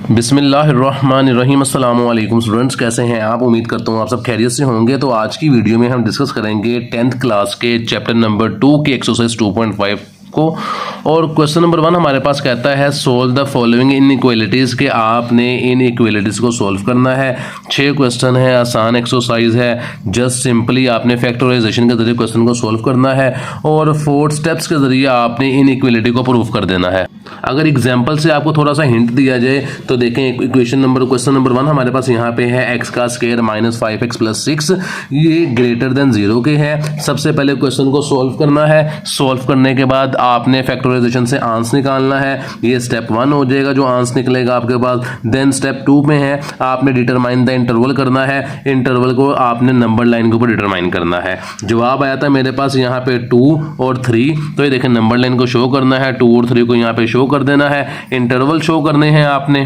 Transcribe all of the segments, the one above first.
बिस्मिल्लाहिर्रहमानिर्रहीम। अस्सलाम वालेकुम स्टूडेंट्स, कैसे हैं आप? उम्मीद करता हूँ आप सब खैरियत से होंगे। तो आज की वीडियो में हम डिस्कस करेंगे 10th क्लास के चैप्टर नंबर 2 के एक्सरसाइज 2.5 को। और क्वेश्चन नंबर 1 हमारे पास कहता है सोल्व द फॉलोइंग इनइक्वालिटीज़ के आपने इन इक्वालिटीज़ को सोल्व करना है। 6 क्वेश्चन है, आसान एक्सरसाइज है। जस्ट सिंपली आपने फैक्टराइजेशन के जरिए क्वेश्चन को सोल्व करना है और 4 स्टेप्स के जरिए आपने इन इक्वालिटी को प्रूव कर देना है। अगर एग्जाम्पल से आपको थोड़ा सा हिंट दिया जाए तो देखें, क्वेश्चन नंबर 1 हमारे पास यहाँ पे है x का स्क्वायर माइनस 5x प्लस 6, ये ग्रेटर देन 0 के है। सबसे पहले क्वेश्चन को सोल्व करना है। सोल्व करने के बाद आपने फैक्टराइजेशन से आंसर निकालना है। ये स्टेप 1 हो जाएगा जो आंसर निकलेगा आपके पास। देन स्टेप 2 में है आपने डिटरमाइन द इंटरवल करना है। इंटरवल को आपने नंबर लाइन के ऊपर डिटरमाइन करना है। जवाब आया था मेरे पास यहाँ पे 2 और 3, तो ये देखें नंबर लाइन को शो करना है, 2 और 3 को यहाँ पे शो कर देना है, इंटरवल शो करने हैं आपने।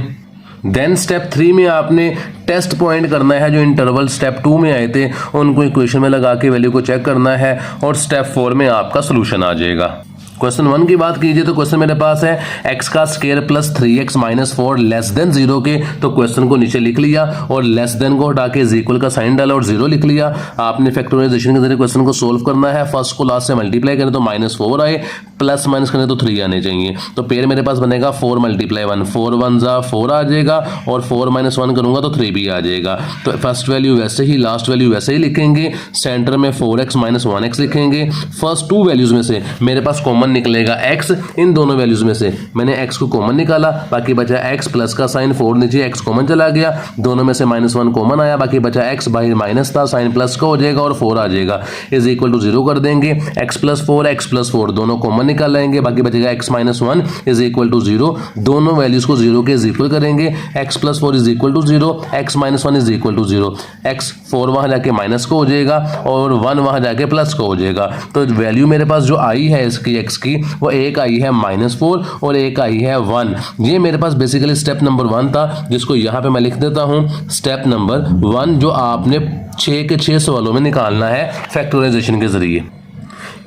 देन स्टेप 3 में आपने टेस्ट पॉइंट करना है, जो इंटरवल स्टेप 2 में आए थे उनको इक्वेशन में लगा के वैल्यू को चेक करना है और स्टेप 4 में आपका सोल्यूशन आ जाएगा। क्वेश्चन 1 की बात कीजिए तो क्वेश्चन मेरे पास है x का square plus 3x minus 4 less than 0 के। तो क्वेश्चन को नीचे लिख लिया और लेस देन को हटा के इक्वल का साइन डाला और 0 लिख लिया। आपने फैक्टराइजेशन के जरिए क्वेश्चन को सोल्व करना है। फर्स्ट को लास्ट से मल्टीप्लाई करें तो -4 आए, प्लस माइनस करें तो 3 आने चाहिए। तो पेयर मेरे पास बनेगा 4 × 1, 4 1 ज़ा 4 आ जाएगा और 4 - 1 करूंगा तो 3 भी आ जाएगा। तो फर्स्ट वैल्यू वैसे ही, लास्ट वैल्यू वैसे ही लिखेंगे। सेंटर में 4x - 1x लिखेंगे। फर्स्ट 2 वैल्यूज में से मेरे पास कॉमन निकलेगा x। इन दोनों वैल्यूज में से मैंने x को कॉमन निकाला, बाकी बचा x प्लस का साइन 4 नीचे, x कॉमन चला गया, दोनों में से -1 कॉमन आया, बाकी बचा x, बाहर माइनस था, साइन प्लस का हो जाएगा और 4 आ जाएगा। इज इक्वल टू 0 कर देंगे। x + 4 दोनों कॉमन निकाल लेंगे, बाकी बचेगा x - 1 इज इक्वल टू 0। दोनों वैल्यूज को 0 के इक्वल करेंगे। x + 4 is equal to 0, x - 1 is equal to 0। x 4 वहां जाके माइनस का हो जाएगा और 1 वहां जाके प्लस का हो जाएगा। तो वैल्यू मेरे पास जो आई है इसकी x की, वो एक आई है -4 और एक आई है 1। ये मेरे पास बेसिकली स्टेप नंबर 1 था, जिसको यहाँ पे मैं लिख देता हूँ स्टेप नंबर 1, जो आपने 6 के 6 सवालों में निकालना है फैक्टराइजेशन के जरिए।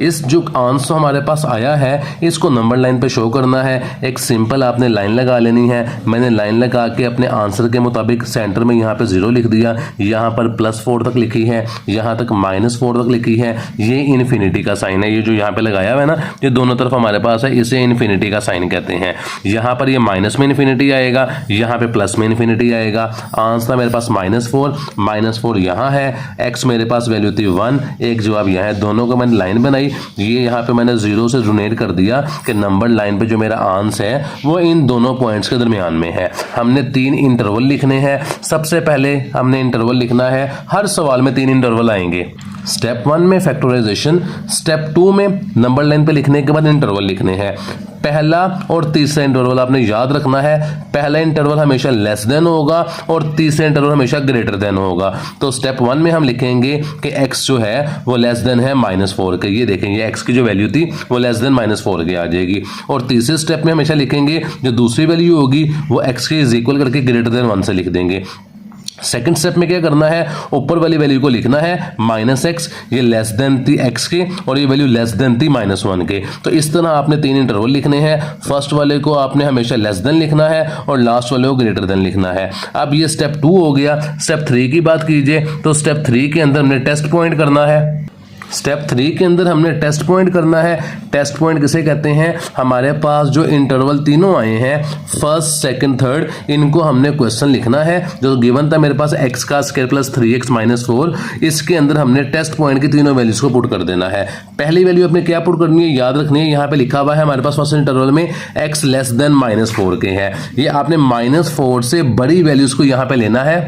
इस जो आंसर हमारे पास आया है इसको नंबर लाइन पे शो करना है। एक सिंपल आपने लाइन लगा लेनी है। मैंने लाइन लगा के अपने आंसर के मुताबिक सेंटर में यहाँ पे 0 लिख दिया, यहाँ पर +4 तक लिखी है, यहाँ तक -4 तक लिखी है। ये इन्फिनिटी का साइन है, ये जो यहाँ पे लगाया हुआ है ना, ये दोनों तरफ हमारे पास है, इसे इन्फिनिटी का साइन कहते हैं। यहाँ पर ये माइनस में इन्फिनिटी आएगा, यहाँ पे प्लस में इन्फिनिटी आएगा। आंसर मेरे पास -4 यहाँ है, x मेरे पास वैल्यू थी 1, एक जवाब यहाँ है। दोनों को मैंने लाइन बनाई, ये यहाँ पे मैंने 0 से डोनेट कर दिया कि नंबर लाइन पे जो मेरा आंसर है वो इन दोनों पॉइंट्स के दरमियान में है। हमने 3 इंटरवल लिखने हैं। सबसे पहले हमने इंटरवल लिखना है, हर सवाल में 3 इंटरवल आएंगे। स्टेप 1 में फैक्टराइजेशन, स्टेप 2 में नंबर लाइन पे लिखने के बाद इंटरवल लिखने हैं। पहला और तीसरा इंटरवल आपने याद रखना है। पहला इंटरवल हमेशा लेस देन होगा और तीसरा इंटरवल हमेशा ग्रेटर देन होगा। तो स्टेप 1 में हम लिखेंगे कि x जो है वो लेस देन है -4 के। ये देखें, ये x की जो वैल्यू थी वो लेस देन -4 के आ जाएगी। और तीसरे स्टेप में हमेशा लिखेंगे जो दूसरी वैल्यू होगी वो x के इज इक्वल करके ग्रेटर देन 1 से लिख देंगे। सेकंड स्टेप में क्या करना है, ऊपर वाली वैल्यू को लिखना है -x, ये लेस देन थी x के और ये वैल्यू लेस देन थी -1 के। तो इस तरह आपने 3 इंटरवल लिखने हैं। फर्स्ट वाले को आपने हमेशा लेस देन लिखना है और लास्ट वाले को ग्रेटर देन लिखना है। अब ये स्टेप 2 हो गया। स्टेप 3 की बात कीजिए तो स्टेप 3 के अंदर हमने टेस्ट पॉइंट करना है। स्टेप 3 के अंदर हमने टेस्ट पॉइंट करना है। टेस्ट पॉइंट किसे कहते हैं, हमारे पास जो इंटरवल तीनों आए हैं, फर्स्ट, सेकंड, थर्ड, इनको हमने क्वेश्चन लिखना है। जो गिवन था मेरे पास x का स्क्वायर प्लस 3x - 4, इसके अंदर हमने टेस्ट पॉइंट की तीनों वैल्यूज को पुट कर देना है। पहली वैल्यू अपने क्या पुट करनी है, याद रखनी है। यहाँ पे लिखा हुआ है हमारे पास फर्स्ट इंटरवल में x लेस देन -4 के है। ये आपने -4 से बड़ी वैल्यूज को यहाँ पे लेना है।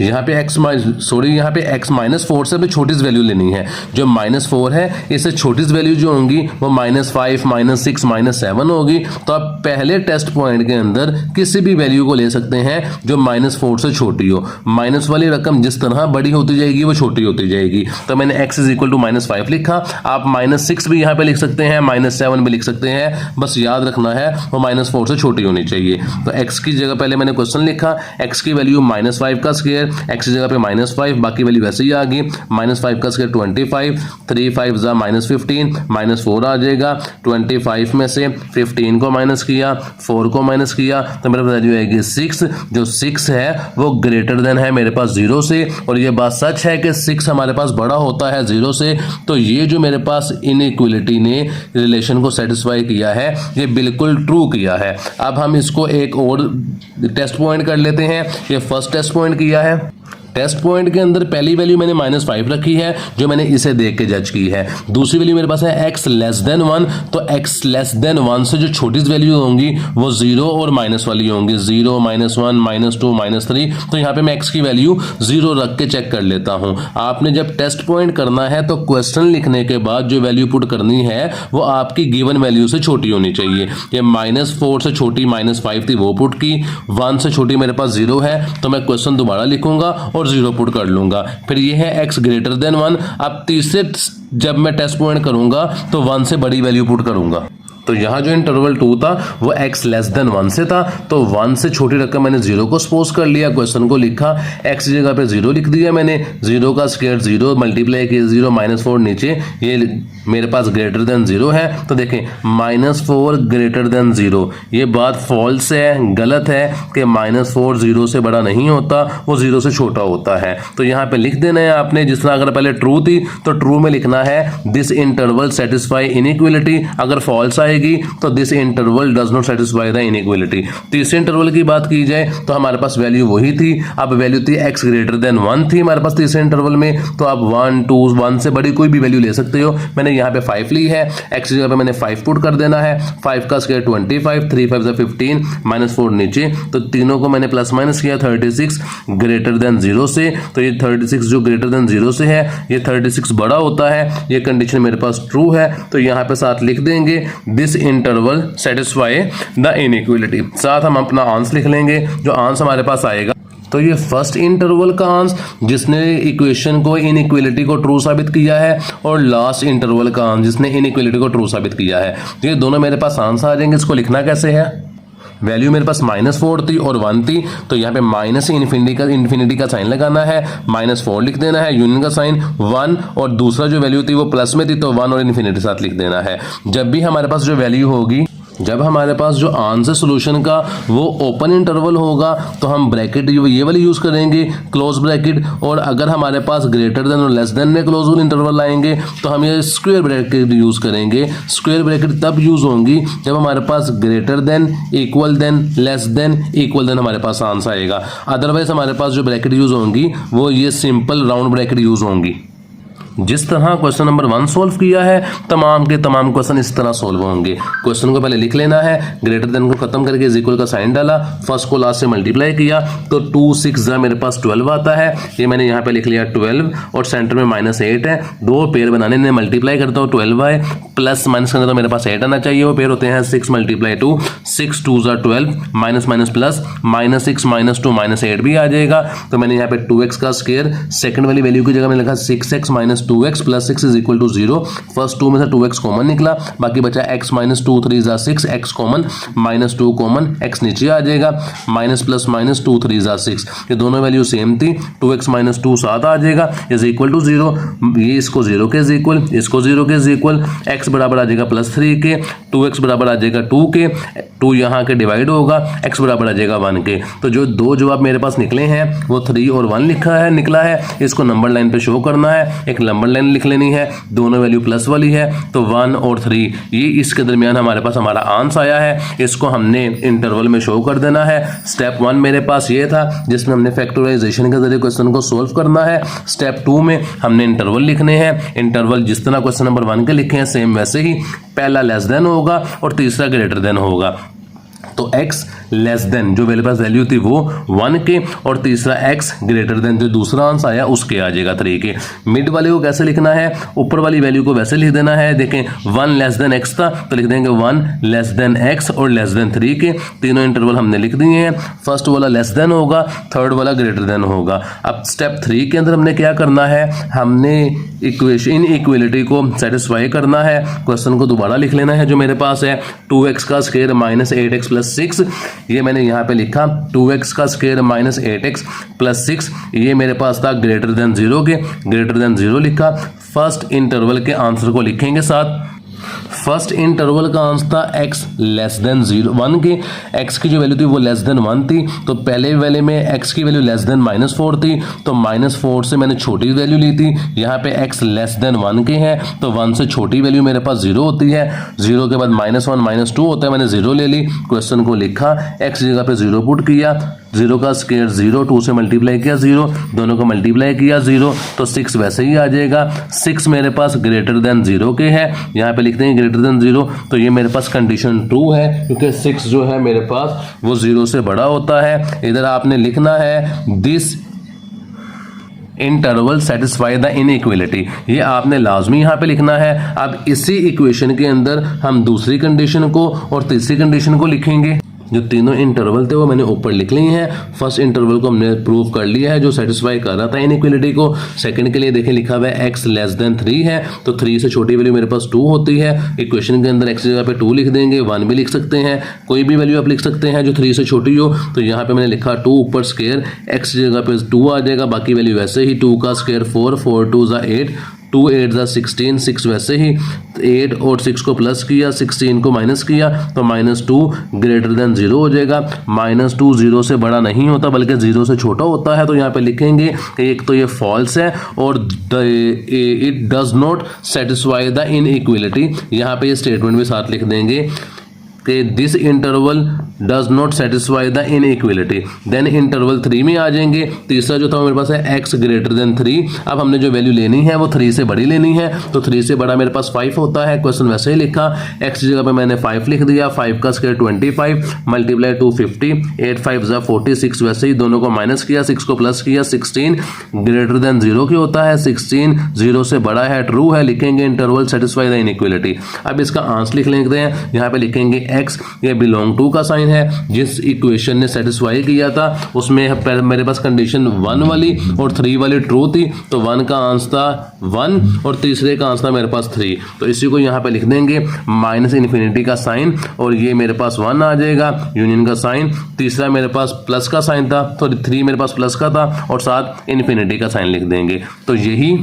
यहाँ पे x -4 से भी छोटी वैल्यू लेनी है। जो -4 है इससे छोटी वैल्यू जो होंगी वो -5, -6, -7 होगी। तो आप पहले टेस्ट पॉइंट के अंदर किसी भी वैल्यू को ले सकते हैं जो -4 से छोटी हो। माइनस वाली रकम जिस तरह बड़ी होती जाएगी वो छोटी होती जाएगी। तो मैंने x इज इक्वल टू -5 लिखा। आप -6 भी यहाँ पे लिख सकते हैं, -7 भी लिख सकते हैं, बस याद रखना है वो -4 से छोटी होनी चाहिए। तो x की जगह पहले मैंने क्वेश्चन लिखा, x की वैल्यू -5 का स्क्वायर स्क्वायर, एक्स की जगह पे -5, बाकी वैल्यू वैसे ही आ गई। -5 का स्क्वायर 25, 3 5 जा -15, -4 आ जाएगा। 25 में से 15 को माइनस किया, 4 को माइनस किया, तो मेरे पास वैल्यू आएगी 6। जो 6 है वो ग्रेटर देन है मेरे पास 0 से, और ये बात सच है कि 6 हमारे पास बड़ा होता है 0 से। तो ये जो मेरे पास इनइक्वलिटी ने रिलेशन को सेटिस्फाई किया है, ये बिल्कुल ट्रू किया है। अब हम इसको एक और टेस्ट पॉइंट कर लेते हैं। ये फर्स्ट टेस्ट पॉइंट किया है। टेस्ट पॉइंट के अंदर पहली वैल्यू मैंने -5 रखी है, जो मैंने इसे देख के जज की है। दूसरी वैल्यू मेरे पास है x लेस देन 1, तो x लेस देन 1 से जो छोटी वैल्यू होंगी वो 0 और माइनस वाली होंगी, 0 -1 -2 -3। तो यहाँ पे मैं x की वैल्यू 0 रख के चेक कर लेता हूँ। आपने जब टेस्ट पॉइंट करना है तो क्वेश्चन लिखने के बाद जो वैल्यू पुट करनी है वो आपकी गिवन वैल्यू से छोटी होनी चाहिए। ये -4 से छोटी -5 थी, वो पुट की। 1 से छोटी मेरे पास 0 है, तो मैं क्वेश्चन दोबारा लिखूंगा और 0 पुट कर लूंगा। फिर ये है x ग्रेटर देन 1। अब तीसरे जब मैं टेस्ट पॉइंट करूंगा तो 1 से बड़ी वैल्यू पुट करूंगा। तो यहाँ जो इंटरवल 2 था वो x लेस देन 1 से था, तो 1 से छोटी रकम मैंने 0 को सपोज कर लिया, क्वेश्चन को लिखा, x की जगह पे 0 लिख दिया मैंने। 0 का स्क्वायर 0 मल्टीप्लाई किया 0 -4 नीचे, ये मेरे पास ग्रेटर देन 0 है। तो देखें -4 ग्रेटर देन 0, ये बात फॉल्स है, गलत है कि -4 0 से बड़ा नहीं होता, वो 0 से छोटा होता है। तो यहाँ पे लिख देना है आपने, जिस तरह अगर पहले ट्रू थी तो ट्रू में लिखना है दिस इंटरवल सेटिस्फाई इनइक्वलिटी। अगर फॉल्स आएगी तो this interval does not satisfy the inequality. तीसरे इंटरवल की बात की जाए तो हमारे पास वैल्यू वही थी। अब वैल्यू थी x ग्रेटर देन 1 थी हमारे पास तीसरे इंटरवल में, तो आप 1 2 1 से बड़ी कोई भी वैल्यू ले सकते हो। मैंने यहाँ पे 5 ली है, x की जगह पे मैंने 5 पुट कर देना है। 5 का स्क्वायर 25, 3 5 15, -4 नीचे, तो तीनों को मैंने प्लस माइनस किया 36 ग्रेटर देन 0 से। तो ये 36 जो ग्रेटर देन 0 से है, ये 36 बड़ा होता है, ये कंडीशन मेरे पास ट्रू है। तो यहाँ पे साथ लिख देंगे this interval satisfy the inequality. साथ हम अपना आंसर लिख लेंगे, जो आंसर हमारे पास आएगा। तो ये फर्स्ट इंटरवल का आंसर जिसने इक्वेशन को इनइक्वलिटी को ट्रू साबित किया है, और लास्ट इंटरवल का आंसर जिसने इनइक्वलिटी को ट्रू साबित किया है। तो ये दोनों मेरे पास आंसर आ जाएंगे। इसको लिखना कैसे है, वैल्यू मेरे पास -4 थी और 1 थी, तो यहाँ पे माइनस इन्फिनिटी का साइन लगाना है, -4 लिख देना है, यूनियन का साइन 1, और दूसरा जो वैल्यू थी वो प्लस में थी, तो 1 और इन्फिनिटी साथ लिख देना है। जब भी हमारे पास जो वैल्यू होगी, जब हमारे पास जो आंसर सॉल्यूशन का वो ओपन इंटरवल होगा, तो हम ब्रैकेट ये वाली यूज़ करेंगे, क्लोज ब्रैकेट। और अगर हमारे पास ग्रेटर देन और लेस देन में क्लोज इंटरवल लाएंगे तो हम ये स्क्वायर ब्रैकेट यूज़ करेंगे। स्क्वायर ब्रैकेट तब यूज़ होंगी जब हमारे पास greater than, equal than, less than, equal than हमारे पास आंसर आएगा। अदरवाइज हमारे पास जो ब्रैकेट यूज़ होंगी वो ये सिंपल राउंड ब्रैकेट यूज़ होंगी। जिस तरह क्वेश्चन नंबर 1 सोल्व किया है, तमाम के तमाम क्वेश्चन इस तरह सोल्व होंगे। क्वेश्चन को पहले लिख लेना है, ग्रेटर देन को खत्म करके इज इक्वल का साइन डाला, फर्स्ट को लास्ट से मल्टीप्लाई किया, तो 2 6 जा मेरे पास 12 आता है। ये मैंने यहाँ पे लिख लिया 12, और सेंटर में -8 है। दो पेयर बनाने ने मल्टीप्लाई करता हूँ 12 है, प्लस माइनस करना तो मेरे पास 8 आना चाहिए। वो पेयर होते हैं 6 × 2, 6 2 जा 12, माइनस माइनस प्लस, -6 -2 -8 भी आ जाएगा। तो मैंने यहाँ पे 2x का स्क्वायर, सेकंड वाली वैल्यू की जगह मैंने लिखा 6x - 2x + 6 = 0। फर्स्ट 2 में से 2x कॉमन निकला, बाकी बचा x - 2 3 जा 6, x कॉमन, -2 कॉमन, x नीचे आ जाएगा, माइनस प्लस माइनस 2 3 जा 6। ये दोनों वैल्यू सेम थी, 2x - 2 7 आ जाएगा, = 0। ये इसको 0 के इक्वल, इसको 0 के इक्वल, x बराबर आ जाएगा +3 के, 2x बराबर आ जाएगा 2 के, 2 यहाँ के डिवाइड होगा, x बराबर आ जाएगा 1 के। तो जो दो जवाब मेरे पास निकले हैं वो 3 और 1 निकला है। इसको नंबर लाइन पे शो करना है, एक नंबर लाइन लिख लेनी है, दोनों वैल्यू प्लस वाली है, तो 1 और 3 ये इसके दरमियान हमारे पास हमारा आंसर आया है। इसको हमने इंटरवल में शो कर देना है। स्टेप 1 मेरे पास ये था जिसमें हमने फैक्टराइजेशन के जरिए क्वेश्चन को सोल्व करना है। स्टेप 2 में हमने इंटरवल लिखने हैं। इंटरवल जिस तरह क्वेश्चन नंबर 1 के लिखे हैं सेम वैसे ही, पहला लेस देन होगा और तीसरा ग्रेटर देन होगा। तो x लेस देन जो मेरे पास वैल्यू थी वो 1 के, और तीसरा x ग्रेटर देन जो दूसरा आंसर आया उसके आ जाएगा 3 के। मिड वाले को कैसे लिखना है, ऊपर वाली वैल्यू को वैसे लिख देना है। देखें 1 लेस देन x था तो लिख देंगे 1 लेस देन x और लेस देन 3 के। तीनों इंटरवल हमने लिख दिए हैं। फर्स्ट वाला लेस देन होगा, थर्ड वाला ग्रेटर देन होगा। अब स्टेप 3 के अंदर हमने क्या करना है, हमने इक्वेशन इक्वलिटी को सेटिस्फाई करना है। क्वेश्चन को दोबारा लिख लेना है जो मेरे पास है, 2x का स्क्वायर -8x प्लस 6, ये मैंने यहाँ पे लिखा 2x का स्क्वायर माइनस 8x प्लस 6, ये मेरे पास था ग्रेटर देन 0 के, ग्रेटर देन 0 लिखा। फर्स्ट इंटरवल के आंसर को लिखेंगे साथ। फर्स्ट इंटरवल का आंसर था x लेस देन 1 के, x की जो वैल्यू थी वो लेस देन 1 थी, तो पहले वाले में x की वैल्यू लेस देन -4 थी, तो -4 से मैंने छोटी वैल्यू ली थी। यहाँ पे x लेस देन 1 के है, तो 1 से छोटी वैल्यू मेरे पास 0 होती है, 0 के बाद -1 -2 होता है, मैंने 0 ले ली, क्वेश्चन को लिखा, x जगह पे 0 पुट किया, 0 का स्क्वायर 0, 2 से मल्टीप्लाई किया 0, दोनों को मल्टीप्लाई किया 0, तो 6 वैसे ही आ जाएगा। 6 मेरे पास ग्रेटर देन 0 के है, यहाँ पे लिखते हैं ग्रेटर देन 0, तो ये मेरे पास कंडीशन ट्रू है, क्योंकि 6 जो है मेरे पास वो 0 से बड़ा होता है। इधर आपने लिखना है this interval satisfy the inequality, ये आपने लाजमी यहाँ पे लिखना है। अब इसी इक्वेशन के अंदर हम दूसरी कंडीशन को और तीसरी कंडीशन को लिखेंगे। जो तीनों इंटरवल थे वो मैंने ऊपर लिख लिए हैं। फर्स्ट इंटरवल को हमने प्रूव कर लिया है जो सेटिस्फाई कर रहा था इनइक्वालिटी को। सेकंड के लिए देखें लिखा हुआ है x लेस देन 3 है, तो 3 से छोटी वैल्यू मेरे पास 2 होती है। इक्वेशन के अंदर x जगह पे 2 लिख देंगे, 1 भी लिख सकते हैं, कोई भी वैल्यू आप लिख सकते हैं जो 3 से छोटी हो। तो यहाँ पे मैंने लिखा 2 ऊपर स्क्वायर, x जगह पे 2 आ जाएगा, बाकी वैल्यू वैसे ही 2 का स्क्वायर 4, 4 2 ज़ा 8, 2 8 ज़ा 16, 6 वैसे ही, 8 और 6 को प्लस किया, 16 को माइनस किया, तो -2 ग्रेटर देन 0 हो जाएगा। -2 0 से बड़ा नहीं होता बल्कि 0 से छोटा होता है, तो यहाँ पे लिखेंगे कि एक तो ये फॉल्स है और it does not satisfy the inequality. यहाँ पे ये स्टेटमेंट भी साथ लिख देंगे कि this interval does not satisfy the inequality. Then interval 3 में आ जाएंगे। तीसरा जो था मेरे पास है x ग्रेटर देन 3। अब हमने जो वैल्यू लेनी है वो 3 से बड़ी लेनी है, तो 3 से बड़ा मेरे पास 5 होता है। क्वेश्चन वैसे ही लिखा, x जगह पे मैंने 5 लिख दिया, 5 का स्क्वायर 25 मल्टीप्लाई 2 50, 8 5 ज़ा 46 वैसे ही, दोनों को माइनस किया, 6 को प्लस किया, 16 ग्रेटर देन 0 की होता है, 16 0 से बड़ा है, ट्रू है, लिखेंगे इंटरवल सेटिस्फाई द इनइक्वालिटी। अब इसका आंसर लिख लेते हैं, यहाँ पे लिखेंगे x, ये बिलोंग टू का साइन है, जिस इक्वेशन ने सेटिस्फाई किया था उसमें मेरे पास कंडीशन 1 वाली और 3 वाली ट्रू थी, तो 1 का आंसर था 1 और तीसरे का आंसर था मेरे पास 3, तो इसी को यहाँ पे लिख देंगे माइनस इन्फिनिटी का साइन, और ये मेरे पास 1 आ जाएगा यूनियन का साइन। तीसरा मेरे पास प्लस का साइन था, तो 3 मेरे पास प्लस का था, और साथ इन्फिनिटी का साइन लिख देंगे। तो यही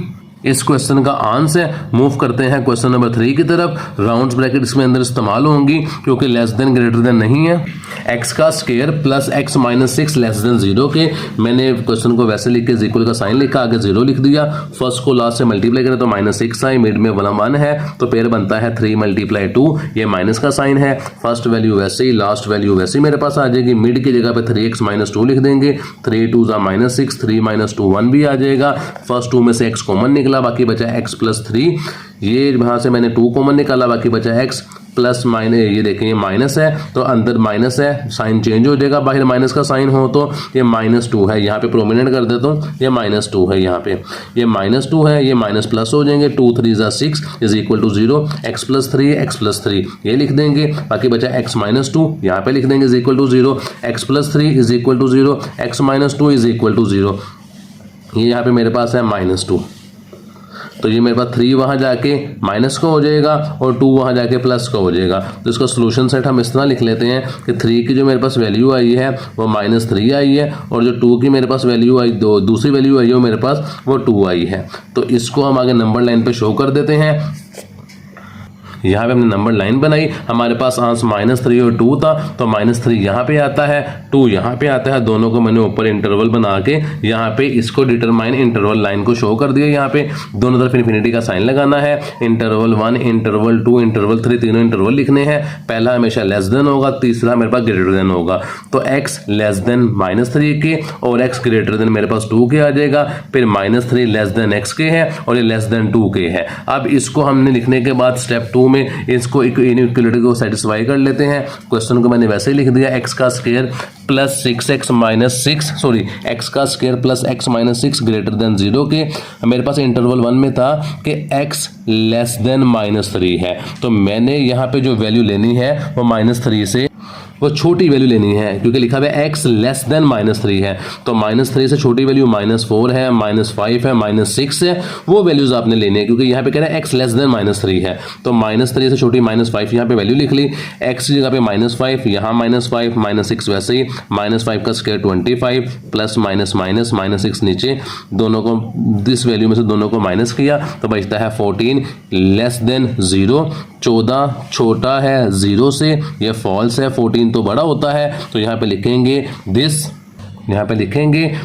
इस क्वेश्चन का आंसर है। मूव करते हैं क्वेश्चन नंबर 3 की तरफ। राउंड्स ब्रैकेट इसमें अंदर इस्तेमाल होंगी क्योंकि लेस देन ग्रेटर देन नहीं है। x का square plus x minus 6 less than 0 के, मैंने क्वेश्चन को वैसे लिख के इक्वल का साइन लिखा, आगे 0 लिख दिया। फर्स्ट को लास्ट से मल्टीप्लाई करें तो -6 आए, मिड में 1 है, तो पेयर बनता है 3 × 2, ये माइनस का साइन है। फर्स्ट वैल्यू वैसे ही, लास्ट वैल्यू वैसे ही मेरे पास आ जाएगी। मिड की जगह पे 3x - 2 लिख देंगे, 3 2 ज़ा -6, 3 - 2 1 भी आ जाएगा। फर्स्ट 2 में से x कॉमन निकला, बाकी बचा x + 3, ये वहां से मैंने 2 कॉमन निकाला, बाकी बचा x प्लस माइनस, ये देखें ये माइनस है तो अंदर माइनस है, साइन चेंज हो जाएगा, बाहर माइनस का साइन हो तो ये -2 है, यहाँ पे प्रोमिनेंट कर देता हूँ, ये -2 है, यहाँ पे ये -2 है, ये माइनस प्लस हो जाएंगे, 2 3 ज़ा 6 = 0, x + 3 x + 3 ये लिख देंगे, बाकी बचा x - 2 यहाँ पे लिख देंगे = 0, x + 3 = 0, x - 2 = 0, ये यहाँ पे मेरे पास है -2, तो ये मेरे पास 3 वहाँ जाके माइनस का हो जाएगा और 2 वहाँ जाके प्लस का हो जाएगा। तो इसका सोल्यूशन सेट हम इस तरह लिख लेते हैं कि 3 की जो मेरे पास वैल्यू आई है वो -3 आई है, और जो 2 की मेरे पास वैल्यू आई, दूसरी वैल्यू आई है वो मेरे पास वो 2 आई है। तो इसको हम आगे नंबर लाइन पे शो कर देते हैं। यहाँ पे हमने नंबर लाइन बनाई, हमारे पास आंसर -3 और 2 था, तो -3 यहाँ पे आता है, 2 यहाँ पे आता है, दोनों को मैंने ऊपर इंटरवल बना के यहाँ पे इसको डिटरमाइन इंटरवल लाइन को शो कर दिया। यहाँ पे दोनों तरफ इन्फिनिटी का साइन लगाना है, इंटरवल 1 इंटरवल 2 इंटरवल 3 तीनों इंटरवल लिखने हैं। पहला हमेशा लेस देन होगा, तीसरा मेरे पास ग्रेटर देन होगा, तो x लेस देन -3 के और x ग्रेटर देन मेरे पास 2 के आ जाएगा, फिर -3 लेस देन x के है और ये लेस देन 2 के है। अब इसको हमने लिखने के बाद स्टेप 2 में इसको इनइक्वालिटी को सेटिस्फाई कर लेते हैं। क्वेश्चन को मैंने वैसे ही लिख दिया, x का square plus 6x minus 6 sorry x का square plus x minus 6 greater than 0 के। मेरे पास इंटरवल 1 में था कि x लेस देन -3 है, तो मैंने यहाँ पे जो वैल्यू लेनी है वो -3 से वो छोटी वैल्यू लेनी है, क्योंकि लिखा हुआ है x लेस देन -3 है, तो -3 से छोटी वैल्यू -4 है, -5 है, -6 है, वो वैल्यूज आपने लेनी है, क्योंकि यहाँ पे कह रहा है x लेस देन -3 है, तो -3 से छोटी -5 यहाँ पे वैल्यू लिख ली, x की जगह पे -5, यहाँ -5, -6 वैसे ही, -5 का स्क्वायर 25 प्लस -6 नीचे, दोनों को दिस वैल्यू में से दोनों को माइनस किया तो बचता है 14 लेस देन 0। 14 छोटा है 0 से, ये फॉल्स है, 14 तो बड़ा होता है, तो यहाँ पे लिखेंगे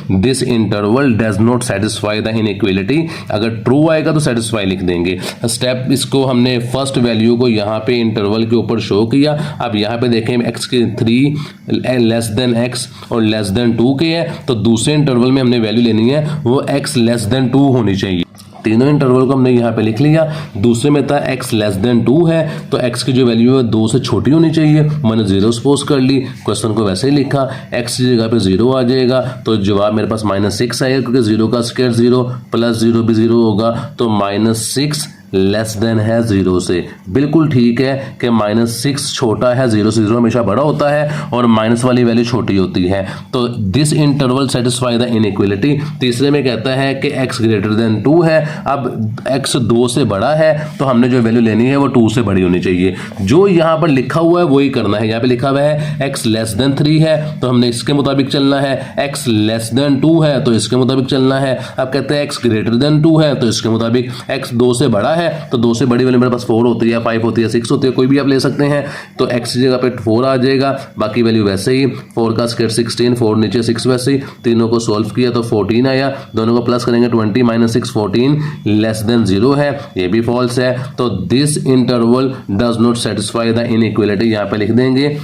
this interval does not satisfy the inequality. अगर ट्रू आएगा तो सेटिस्फाई लिख देंगे। स्टेप इसको हमने फर्स्ट वैल्यू को यहाँ पे इंटरवल के ऊपर शो किया। अब यहाँ पे देखें x के 3 लेस देन x और लेस देन 2 के है, तो दूसरे इंटरवल में हमने वैल्यू लेनी है वो x लेस देन 2 होनी चाहिए। तीनों इंटरवल को हमने यहाँ पे लिख लिया। दूसरे में था x लेस देन 2 है, तो x की जो वैल्यू है 2 से छोटी होनी चाहिए, मैंने 0 सपोज कर ली, क्वेश्चन को वैसे ही लिखा, x की जगह पे 0 आ जाएगा, तो जवाब मेरे पास -6 आएगा, क्योंकि 0 का स्क्वायर 0 प्लस 0 भी 0 होगा, तो -6 लेस देन है 0 से। बिल्कुल ठीक है कि -6 छोटा है 0 से, 0 हमेशा बड़ा होता है और माइनस वाली वैल्यू छोटी होती है, तो this interval satisfy the inequality. तीसरे में कहता है कि x ग्रेटर देन 2 है, अब x 2 से बड़ा है, तो हमने जो वैल्यू लेनी है वो 2 से बड़ी होनी चाहिए। जो यहाँ पर लिखा हुआ है वही करना है। यहाँ पे लिखा हुआ है x लेस देन 3 है, तो हमने इसके मुताबिक चलना है, x लेस देन 2 है तो इसके मुताबिक चलना है। अब कहते हैं x ग्रेटर देन 2 है, तो इसके मुताबिक x 2 से बड़ा है, तो 2 से बड़ी वैल्यू मेरे पास 4 होती है, 5 होती है, 6 होती है, कोई भी आप ले सकते हैं, तो x की जगह पे 4 आ जाएगा, बाकी वैल्यू वैसे ही, 4 का स्क्वायर 16, 4 नीचे 6 वैसे ही, तीनों को सॉल्व किया तो 14 आया, दोनों को प्लस करेंगे 20 - 6 14 लेस देन 0 है, ये भी फॉल्स है, तो this interval does not satisfy the inequality यहाँ पे लिख देंगे।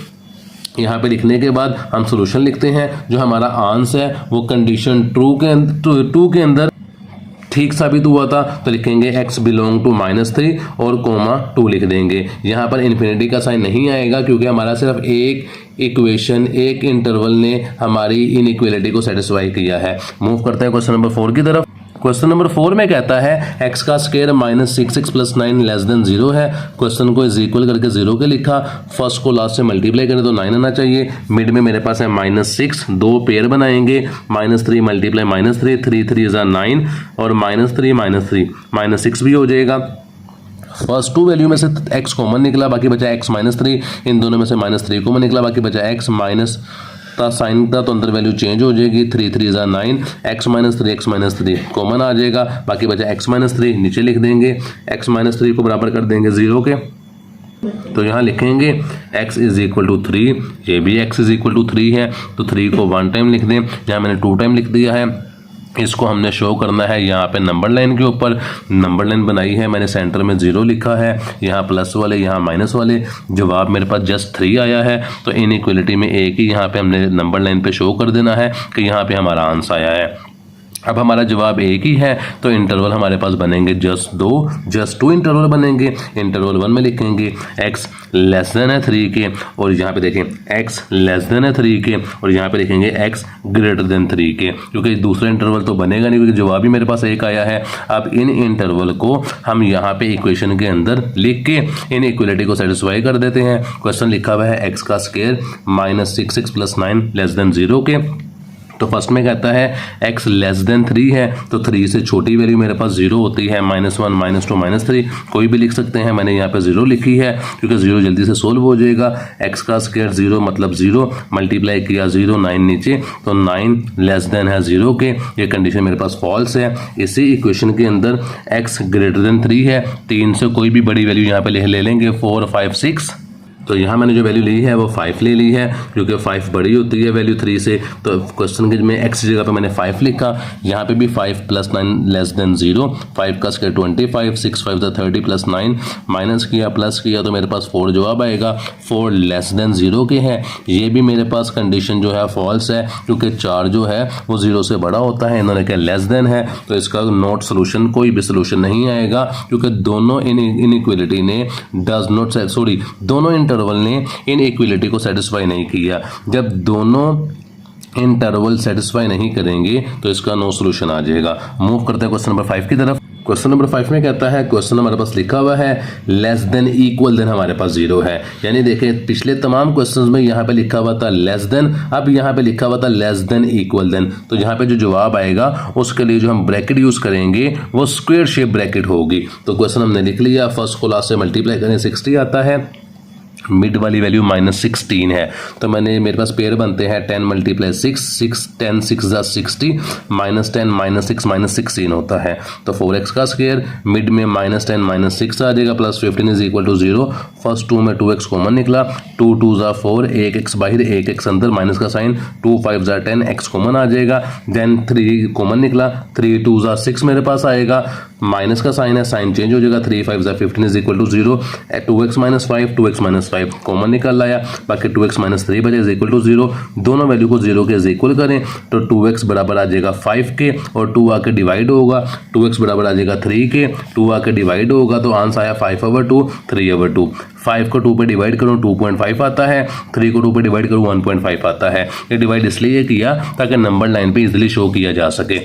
यहाँ पे लिखने के बाद हम सोल्यूशन लिखते हैं, जो हमारा आंसर है वो कंडीशन ट्रू के अंदर ठीक साबित हुआ था, तो लिखेंगे x बिलोंग टू -3 और कोमा 2 लिख देंगे। यहाँ पर इन्फिनिटी का साइन नहीं आएगा, क्योंकि हमारा सिर्फ एक इक्वेशन, एक इंटरवल ने हमारी इनइक्वालिटी को सेटिस्फाई किया है। मूव करते हैं क्वेश्चन नंबर 4 की तरफ। क्वेश्चन नंबर 4 में कहता है x का स्क्वायर -6x + 9 लेस देन 0 है। क्वेश्चन को इज इक्वल करके 0 के लिखा, फर्स्ट को लास्ट से मल्टीप्लाई करें तो 9 आना चाहिए, मिड में मेरे पास है -6, 2 पेयर बनाएंगे, -3 × -3 3 3 = 9 और -3 -6 भी हो जाएगा। फर्स्ट 2 वैल्यू में से x कॉमन निकला, बाकी बचा x -3, इन दोनों में से -3 कॉमन निकला, बाकी बचा x माइनस का साइन का, तो अंदर वैल्यू चेंज हो जाएगी, 3 3 = 9, x -3 कॉमन आ जाएगा, बाकी बचा x -3 नीचे लिख देंगे, x -3 को बराबर कर देंगे 0 के, तो यहाँ लिखेंगे x = 3, ये भी x = 3 है, तो 3 को 1 टाइम लिख दें, यहाँ मैंने 2 टाइम लिख दिया है। इसको हमने शो करना है यहाँ पे नंबर लाइन के ऊपर, नंबर लाइन बनाई है मैंने, सेंटर में 0 लिखा है, यहाँ प्लस वाले यहाँ माइनस वाले, जवाब मेरे पास जस्ट 3 आया है, तो इनइक्वालिटी में एक ही यहाँ पे हमने नंबर लाइन पे शो कर देना है कि यहाँ पे हमारा आंसर आया है। अब हमारा जवाब एक ही है, तो इंटरवल हमारे पास बनेंगे जस्ट 2 इंटरवल बनेंगे। इंटरवल 1 में लिखेंगे x लेस देन है 3 के, और यहाँ पे देखें x लेस देन है 3 के, और यहाँ पे लिखेंगे x ग्रेटर देन 3 के, क्योंकि दूसरा इंटरवल तो बनेगा नहीं, क्योंकि जवाब ही मेरे पास एक आया है। अब इन इंटरवल को हम यहाँ पे इक्वेशन के अंदर लिख के इन इक्वलिटी को सेटिस्फाई कर देते हैं। क्वेश्चन लिखा हुआ है x का स्क्वायर -6x + 9 लेस देन 0 के, तो फर्स्ट में कहता है x लेस देन 3 है, तो 3 से छोटी वैल्यू मेरे पास 0 होती है, -1 -2 -3 कोई भी लिख सकते हैं, मैंने यहाँ पे 0 लिखी है, क्योंकि 0 जल्दी से सोल्व हो जाएगा। x का स्क्वायर 0 मतलब 0, मल्टीप्लाई किया 0 9 नीचे, तो 9 लेस देन है 0 के, ये कंडीशन मेरे पास फॉल्स है। इसी इक्वेशन के अंदर x ग्रेटर देन 3 है, 3 से कोई भी बड़ी वैल्यू यहाँ पे ले लेंगे, 4 5 6, तो यहाँ मैंने जो वैल्यू ली है वो 5 ले ली है, क्योंकि 5 बड़ी होती है वैल्यू 3 से, तो क्वेश्चन के में x की जगह पे मैंने 5 लिखा, यहाँ पे भी 5 + 9 लेस देन 0, 5 का स्क्वायर 25, 6 5 = 30 + 9 माइनस किया प्लस किया, तो मेरे पास 4 जवाब आएगा, 4 लेस देन 0 के हैं। ये भी मेरे पास कंडीशन जो है फॉल्स है, क्योंकि 4 जो है वो 0 से बड़ा होता है, इन्होंने क्या लेस देन है, तो इसका नॉट सोल्यूशन, कोई भी सोल्यूशन नहीं आएगा, क्योंकि दोनों इनइक्वालिटी ने दोनों इंटरवल ने इन इक्वलिटी को सेटिस्फाई नहीं किया। जब दोनों इंटरवल सेटिस्फाई नहीं करेंगे तो इसका नो सोल्यूशन आ जाएगा। मूव करते हैं क्वेश्चन नंबर 5 की तरफ। क्वेश्चन नंबर 5 में कहता है, क्वेश्चन हमारे पास लिखा हुआ है लेस देन इक्वल देन हमारे पास 0 है। यानी देखें पिछले तमाम क्वेश्चंस में यहाँ पे लिखा हुआ था लेस देन, अब यहाँ पे लिखा हुआ था लेस देन इक्वल देन। तो यहाँ पे जो जवाब आएगा उसके लिए जो हम ब्रैकेट यूज करेंगे वो स्क्वायर शेप ब्रैकेट होगी। तो क्वेश्चन हमने लिख लिया, फर्स्ट को लास्ट से मल्टीप्लाई करें 60 आता है, मिड वाली वैल्यू -16 है। तो मैंने मेरे पास पेयर बनते हैं 10 × 6, 6 10 6 60, -10 -6 -16 होता है। तो 4x का स्क्वायर, मिड में -10 -6 आ जाएगा, +15 = 0। फर्स्ट 2 में 2x कॉमन निकला, 2 2 4, 1x बाहर 1x अंदर, माइनस का साइन, 2 5 10, x कॉमन आ जाएगा। देन 3 कॉमन निकला, 3 2 6 मेरे पास आएगा, माइनस का साइन है, साइन चेंज हो जाएगा, 3 5 15 = 0। 2x - 5, 2x - 5 कॉमन निकल आया, बाकी 2x - 3 बचे = 0। दोनों वैल्यू को 0 के इक्वल करें तो 2x बराबर आ जाएगा 5 के और 2 आके डिवाइड होगा, 2x बराबर आ जाएगा 3 के, 2 आके डिवाइड होगा तो आंसर आया 5/2, 3/2। 5 को 2 पे डिवाइड करूँ 2.5 आता है, 3 को 2 पे डिवाइड करूँ 1.5 आता है। ये डिवाइड इसलिए किया ताकि नंबर लाइन पे इजीली शो किया जा सके।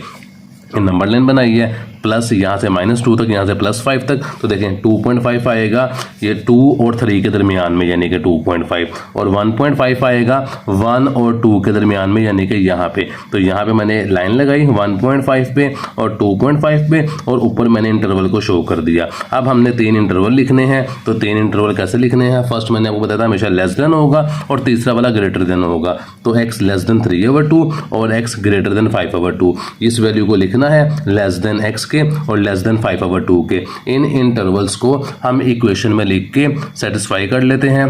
नंबर लाइन बनाई है, प्लस यहाँ से -2 तक, यहाँ से +5 तक। तो देखें 2.5 आएगा ये 2 और 3 के दरमियान में यानी कि 2.5, और 1.5 आएगा 1 और 2 के दरमियान में यानी कि यहाँ पे। तो यहाँ पे मैंने लाइन लगाई 1.5 पे और 2.5 पे और ऊपर मैंने इंटरवल को शो कर दिया। अब हमने 3 इंटरवल लिखने हैं, तो 3 इंटरवल कैसे लिखने हैं? फर्स्ट मैंने आपको बताया था हमेशा लेस देन होगा और तीसरा वाला ग्रेटर देन होगा। तो x < 3/2 और x < 5/2, इस वैल्यू को लिखना है लेस देन x के और लेस देन 5/2 के। इन इंटरवल्स को हम इक्वेशन में लिख के सेटिस्फाई कर लेते हैं।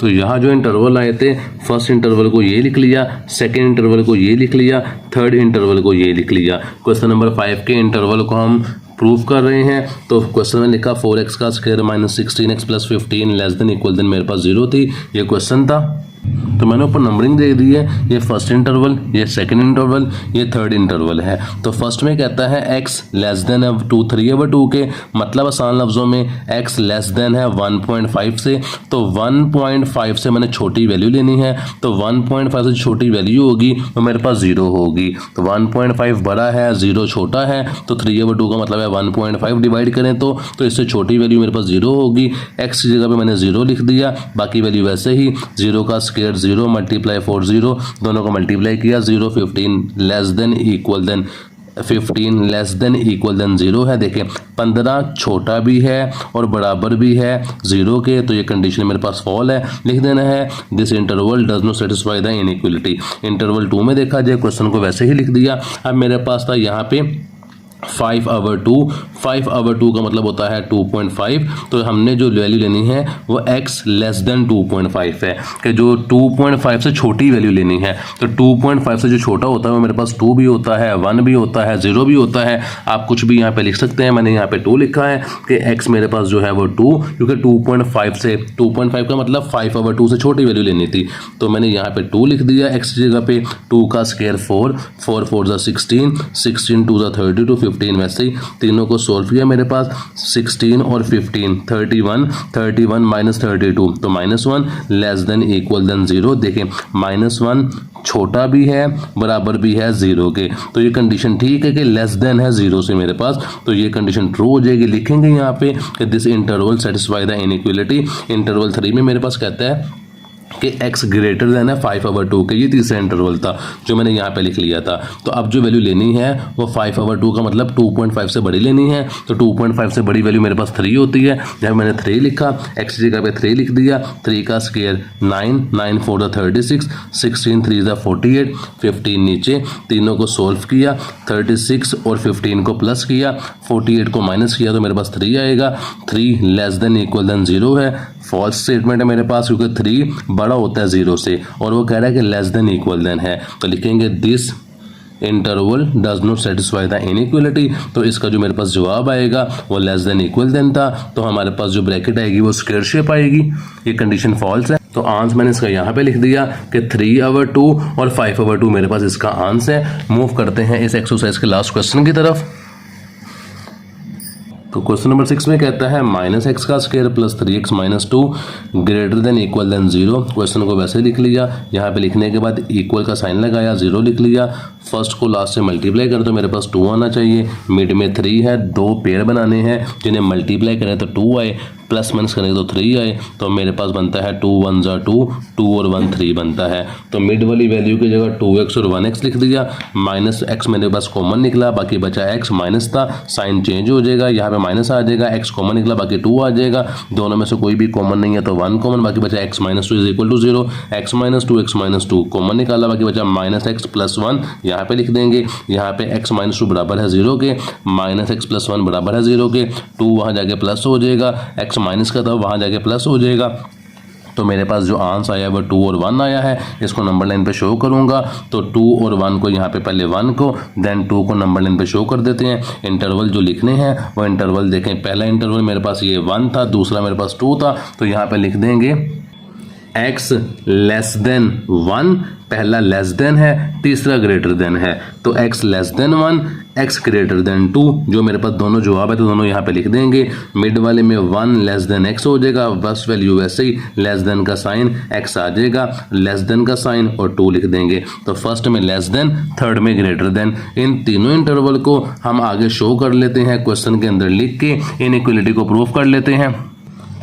तो यहाँ जो इंटरवल आए थे, फर्स्ट इंटरवल को ये लिख लिया, सेकेंड इंटरवल को ये लिख लिया, थर्ड इंटरवल को ये लिख लिया। क्वेश्चन नंबर 5 के इंटरवल को हम प्रूव कर रहे हैं। तो क्वेश्चन में लिखा 4x का square -16x + 15 less than equal than मेरे पास 0 थी, ये क्वेश्चन था। तो मैंने ऊपर नंबरिंग दे दी है, ये फर्स्ट इंटरवल, ये सेकंड इंटरवल, ये थर्ड इंटरवल है। तो फर्स्ट में कहता है x लेस देन है 3/2 के, मतलब आसान लफ्जों में x लेस देन है 1.5 से। तो 1.5 से मैंने छोटी वैल्यू लेनी है, तो 1.5 से छोटी वैल्यू होगी तो मेरे पास 0 होगी। तो 1.5 बड़ा है, 0 छोटा है, तो 3/2 का मतलब है 1.5 डिवाइड करें तो इससे छोटी वैल्यू मेरे पास 0 होगी। x की जगह पे मैंने 0 लिख दिया, बाकी वैल्यू वैसे ही, 0 का स्क्वायर 0 × 4 0, दोनों को मल्टीप्लाई किया, 0 15 less than equal than 15 less than equal than 0 है। देखें 15 छोटा भी है और बराबर भी है 0 के, तो ये कंडीशन मेरे पास फॉल है। लिख देना है this interval does not satisfy the inequality. Interval 2 में देखा जाए, क्वेश्चन को वैसे ही लिख दिया। अब मेरे पास था यहाँ पे 5/2, 5/2 का मतलब होता है 2.5। तो हमने जो वैल्यू लेनी है वो x लेस देन 2.5 है, कि जो 2.5 से छोटी वैल्यू लेनी है। तो 2.5 से जो छोटा होता है वो मेरे पास 2 भी होता है, 1 भी होता है, 0 भी होता है। आप कुछ भी यहाँ पे लिख सकते हैं। मैंने यहाँ पे 2 लिखा है कि x मेरे पास जो है वो 2, क्योंकि 2.5 का मतलब 5/2 से छोटी वैल्यू लेनी थी। तो मैंने यहाँ पे 2 लिख दिया, x की जगह पे 2 का स्क्वायर 4, 4 4 16, 16 2 32, 15 वैसे ही तीनों को सोल्व किया। मेरे पास 16 और 15 31, 31 - 32 तो -1 लेस देन इक्वल देन 0। देखें -1 छोटा भी है, बराबर भी है 0 के, तो ये कंडीशन ठीक है कि लेस देन है 0 से मेरे पास, तो ये कंडीशन ट्रू हो जाएगी। लिखेंगे यहाँ पे कि this interval satisfy the inequality. Interval 3 में मेरे पास कहता है कि x ग्रेटर देन है 5/2 के, ये तीसरा इंटरवल था जो मैंने यहाँ पे लिख लिया था। तो अब जो वैल्यू लेनी है वो 5/2 का मतलब 2.5 से बड़ी लेनी है। तो 2.5 से बड़ी वैल्यू मेरे पास 3 होती है। जब मैंने 3 लिखा, x की जगह पे 3 लिख दिया, 3 का स्क्वायर 9, 9 4 36, 16 3 48, 15 नीचे, तीनों को सोल्व किया, 36 और 15 को प्लस किया, 48 को माइनस किया तो मेरे पास 3 आएगा। 3 लेस देन इक्वल देन 0 है, फॉल्स स्टेटमेंट है मेरे पास, क्योंकि 3 बड़ा होता है 0 से और वो कह रहा है कि लेस देन इक्वल देन है। तो लिखेंगे this interval does not satisfy the inequality. तो इसका जो मेरे पास जवाब आएगा वो लेस देन इक्वल देन था। तो हमारे पास जो ब्रैकेट आएगी वो स्क्वायर शेप आएगी। ये कंडीशन फॉल्स है। तो आंसर मैंने इसका यहाँ पे लिख दिया कि 3/2 और 5/2 मेरे पास इसका आंसर है। मूव करते हैं इस एक्सरसाइज के लास्ट क्वेश्चन की तरफ। क्वेश्चन नंबर 6 में कहता है माइनस एक्स का square plus 3x minus 2 greater than equal than 0। Question को वैसे लिख लिया, यहाँ पे लिखने के बाद इक्वल का साइन लगाया, 0 लिख लिया, फर्स्ट को लास्ट से मल्टीप्लाई कर तो मेरे पास 2 आना चाहिए, मिड में 3 है, दो पेयर बनाने हैं जिन्हें मल्टीप्लाई करें तो 2 आए, प्लस माइनस करें तो 3 आए, तो मेरे पास बनता है 2 1 जा 2, 2 और 1 3 बनता है। तो मिड वाली वैल्यू की जगह 2x और 1x लिख दिया, माइनस x मेरे पास कॉमन निकला, बाकी बचा x माइनस था, साइन चेंज हो जाएगा, यहाँ पे माइनस आ जाएगा, x कॉमन निकला, बाकी 2 आ जाएगा, दोनों में से कोई भी कॉमन नहीं है तो 1 कॉमन, बाकी बचा x minus 2 is equal to 0, x minus 2 common निकाला, बाकी बचा माइनस एक्स प्लस 1, यहाँ पे लिख देंगे, यहाँ पे x माइनस 2 बराबर है 0 के, माइनस एक्स प्लस 1 बराबर है 0 के, 2 वहाँ जाके प्लस हो जाएगा, x माइनस का था वहाँ जाके प्लस हो जाएगा। तो मेरे पास जो आंसर आया वो 2 और 1 आया है, इसको नंबर लाइन पे शो करूंगा। तो 2 और 1 को यहाँ पे पहले 1 को देन 2 को नंबर लाइन पे शो कर देते हैं। इंटरवल जो लिखने हैं वो इंटरवल देखें, पहला इंटरवल मेरे पास ये 1 था, दूसरा मेरे पास 2 था, तो यहाँ पे लिख देंगे x लेस देन 1, पहला लेस देन है, तीसरा ग्रेटर देन है, तो x less than 1, x greater than 2, जो मेरे पास दोनों जवाब है तो दोनों यहाँ पे लिख देंगे। मिड वाले में 1 लेस देन x हो जाएगा, बस वैल्यू वैसे ही, लेस देन का साइन x आ जाएगा, लेस देन का साइन और 2 लिख देंगे। तो फर्स्ट में लेस देन, थर्ड में ग्रेटर देन, इन तीनों इंटरवल को हम आगे शो कर लेते हैं, क्वेश्चन के अंदर लिख के इनइक्वालिटी को प्रूफ कर लेते हैं।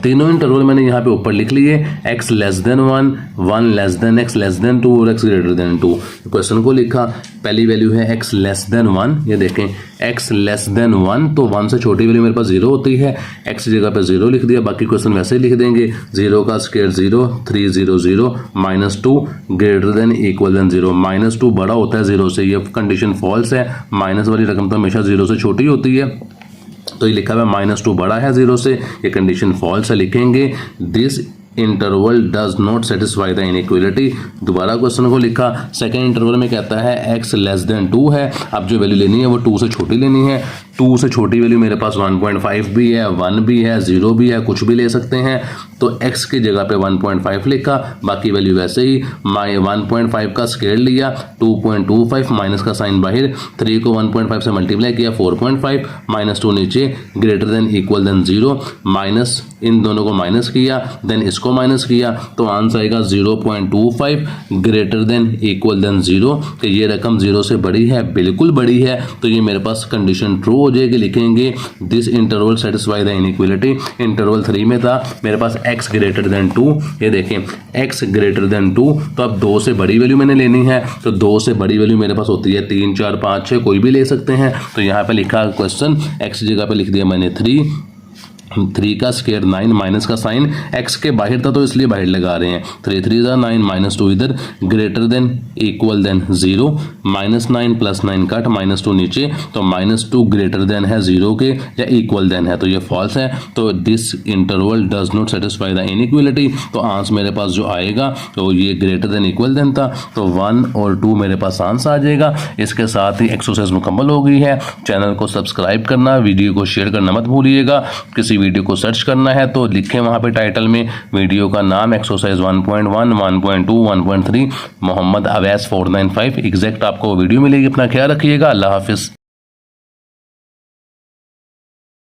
तीनों इंटरवल मैंने यहाँ पे ऊपर लिख लिए, x less than 1, 1 less than x less than 2 और x ग्रेटर देन 2। क्वेश्चन को लिखा, पहली वैल्यू है x लेस देन 1, ये देखें x लेस देन 1, तो 1 से छोटी वैल्यू मेरे पास 0 होती है, x जगह पे 0 लिख दिया, बाकी क्वेश्चन वैसे ही लिख देंगे, 0 का square 0, 3 0 0 minus 2 greater than equal than 0, minus 2 बड़ा होता है 0 से, ये कंडीशन फॉल्स है, माइनस वाली रकम तो हमेशा 0 से छोटी होती है, तो ये लिखा हुआ -2 बड़ा है 0 से, ये कंडीशन फॉल्स है, लिखेंगे this interval does not satisfy the inequality. दोबारा क्वेश्चन को लिखा, सेकेंड इंटरवल में कहता है x लेस देन 2 है, अब जो वैल्यू लेनी है वो 2 से छोटी लेनी है, 2 से छोटी वैल्यू मेरे पास 1.5 भी है, 1 भी है, 0 भी है, कुछ भी ले सकते हैं, तो x की जगह पे 1.5 लिखा, बाकी वैल्यू वैसे ही, 1.5 का स्क्वायर लिया, 2.25 माइनस का साइन बाहर, 3 को 1.5 से मल्टीप्लाई किया, 4.5 माइनस 2 नीचे, greater than equal than 0, minus इन दोनों को माइनस किया, देन इसको माइनस किया, तो आंसर आएगा 0.25 ग्रेटर देन इक्वल देन 0, कि ये रकम 0 से बड़ी है, बिल्कुल बड़ी है, तो ये मेरे पास कंडीशन ट्रू हो जाएगी। लिखेंगे this interval satisfy the inequality. Interval 3 में था मेरे पास x ग्रेटर देन 2, ये देखें x ग्रेटर देन 2, तो अब 2 से बड़ी वैल्यू मैंने लेनी है, तो 2 से बड़ी वैल्यू मेरे पास होती है 3 4 5 6, कोई भी ले सकते हैं, तो यहाँ पे लिखा क्वेश्चन, x जगह पे लिख दिया मैंने 3 का स्क्वायर 9 माइनस का साइन, x के बाहर था तो इसलिए बाहर लगा रहे हैं, 3 3 9 माइनस 2 इधर, greater than equal than 0, -9 plus 9 cut, -2 नीचे, तो -2 ग्रेटर देन है 0 के या इक्वल देन है, तो ये फॉल्स है, तो this interval does not satisfy the inequality. तो आंसर मेरे पास जो आएगा तो ये ग्रेटर देन इक्वल देन था, तो 1 और 2 मेरे पास आंसर आ जाएगा। इसके साथ ही एक्सरसाइज मुकम्मल हो गई है। चैनल को सब्सक्राइब करना, वीडियो को शेयर करना मत भूलिएगा। किसी वीडियो को सर्च करना है तो लिखें वहाँ पे टाइटल में वीडियो का नाम, एक्सरसाइज 1.1, 1.2, 1.3 मोहम्मद अवैस 495, एग्जैक्ट आपको वीडियो मिलेगी। अपना ख्याल रखिएगा, अल्लाह हाफिज़।